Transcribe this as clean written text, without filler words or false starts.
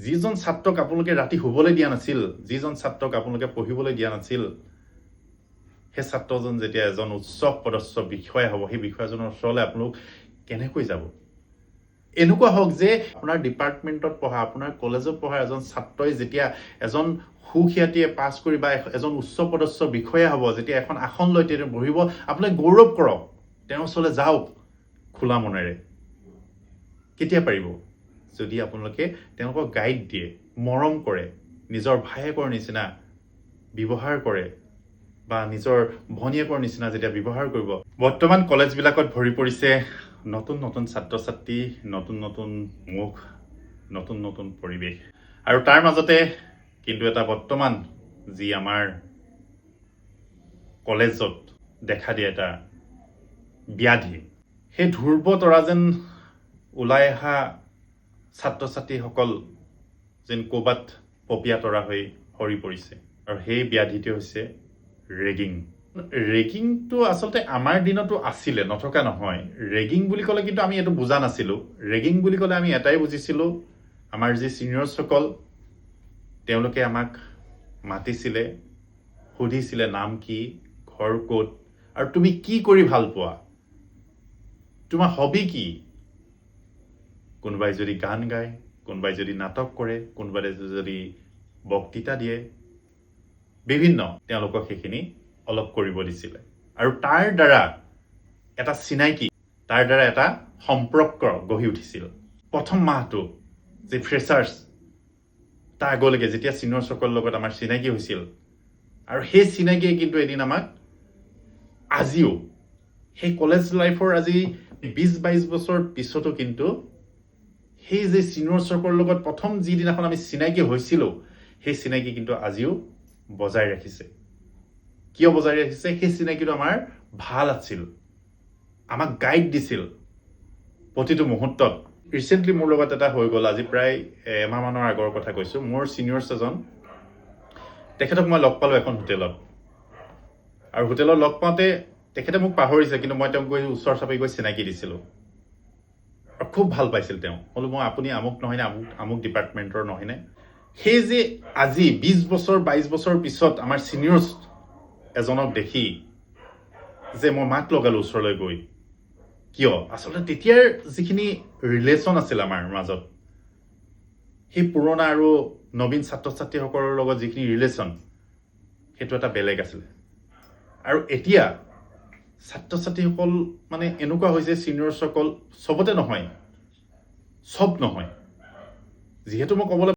যিজন ছাত্ৰক আপোনালোকে ৰাতি শুবলৈ দিয়া নাছিল, যিজন ছাত্ৰক আপোনালোকে পঢ়িবলৈ দিয়া নাছিল, সেই ছাত্ৰজন যেতিয়া এজন উচ্চ পদস্থ বিষয়া হ'ব, সেই বিষয়াজনৰ ওচৰলৈ আপোনালোক কেনেকৈ যাব? এনেকুৱা হওক যে আপোনাৰ ডিপাৰ্টমেণ্টত পঢ়া, আপোনাৰ কলেজত পঢ়া এজন ছাত্ৰই যেতিয়া এজন সুখ্যাতিয়ে পাছ কৰি বা এজন উচ্চ পদস্থ বিষয়া হ'ব, যেতিয়া এখন আসন লৈ তেওঁ বহিব, আপোনালোকে গৌৰৱ কৰক, তেওঁৰ ওচৰলৈ যাওক খোলা মনেৰে। কেতিয়া পাৰিব? যদি আপোনালোকে তেওঁলোকক গাইড দিয়ে, মৰম কৰে, নিজৰ ভায়েকৰ নিচিনা ব্যৱহাৰ কৰে বা নিজৰ ভনীয়েকৰ নিচিনা যেতিয়া ব্যৱহাৰ কৰিব। বৰ্তমান কলেজবিলাকত ভৰি পৰিছে নতুন নতুন ছাত্ৰ ছাত্ৰী, নতুন নতুন মুখ, নতুন নতুন পৰিৱেশ। আৰু তাৰ মাজতে কিন্তু এটা বৰ্তমান যি আমাৰ কলেজত দেখা দিয়ে এটা ব্যাধি, সেই ধ্ৰুৱ তৰা যেন ওলাই অহা ছাত্ৰ ছাত্ৰীসকল যেন ক'ৰবাত পপীয়া তৰা হৈ সৰি পৰিছে। আৰু সেই ব্যাধিটো হৈছে ৰেগিং। ৰেগিংটো আচলতে আমাৰ দিনতো আছিলে, নথকা নহয়। ৰেগিং বুলি ক'লে কিন্তু আমি এইটো বুজা নাছিলোঁ। ৰেগিং বুলি ক'লে আমি এটাই বুজিছিলোঁ, আমাৰ যি ছিনিয়ৰ্ছসকল তেওঁলোকে আমাক মাতিছিলে, সুধিছিলে নাম কি, ঘৰ ক'ত, আৰু তুমি কি কৰি ভাল পোৱা, তোমাৰ হবি কি। কোনোবাই যদি গান গায়, কোনোবাই যদি নাটক কৰে, কোনোবাই যদি বক্তৃতা দিয়ে, বিভিন্ন তেওঁলোকক সেইখিনি অলপ কৰিব দিছিলে। আৰু তাৰ দ্বাৰা এটা চিনাকি, তাৰ দ্বাৰা এটা সম্পৰ্ক গঢ়ি উঠিছিল। প্ৰথম মাহটো যে ফ্ৰেছাৰ্ছ, তাৰ আগলৈকে যেতিয়া ছিনিয়ৰ্ছসকলৰ লগত আমাৰ চিনাকি হৈছিল, আৰু সেই চিনাকিয়ে কিন্তু এদিন আমাক আজিও সেই কলেজ লাইফৰ আজি 20-22 বছৰ পিছতো কিন্তু সেই যে ছিনিয়ৰ্ছসকলৰ লগত প্ৰথম যিদিনাখন আমি চিনাকি হৈছিলোঁ, সেই চিনাকি কিন্তু আজিও বজাই ৰাখিছে। কিয় বজাই ৰাখিছে? সেই চিনাকিটো আমাৰ ভাল আছিল, আমাক গাইড দিছিল প্ৰতিটো মুহূৰ্তত। ৰিচেণ্টলি মোৰ লগত এটা হৈ গ'ল, আজি প্ৰায় এমাহমানৰ আগৰ কথা কৈছোঁ। মোৰ ছিনিয়ৰ্ছ এজন, তেখেতক মই লগ পালোঁ এখন হোটেলত। আৰু হোটেলত লগ পাওঁতে তেখেতে মোক পাহৰিছে, কিন্তু মই তেওঁক গৈ ওচৰ চাপি গৈ চিনাকি দিছিলোঁ। আৰু খুব ভাল পাইছিল তেওঁ। বোলো মই আপুনি আমুক নহয়নে, আমুক ডিপাৰ্টমেণ্টৰ নহয়নে? সেই যে আজি 20 বছৰ 22 বছৰ পিছত আমাৰ ছিনিয়ৰ্ছ এজনক দেখি যে মই মাত লগালোঁ ওচৰলৈ গৈ, কিয়? আচলতে তেতিয়াৰ যিখিনি ৰিলেশ্যন আছিল আমাৰ মাজত, সেই পুৰণা আৰু নবীন ছাত্ৰ ছাত্ৰীসকলৰ লগত যিখিনি ৰিলেশ্যন, সেইটো এটা বেলেগ আছিলে। আৰু এতিয়া ছাত্ৰ ছাত্ৰীসকল মানে এনেকুৱা হৈছে, ছিনিয়ৰ্ছসকল চবতে নহয়, চব নহয়। যিহেতু মই ক'বলৈ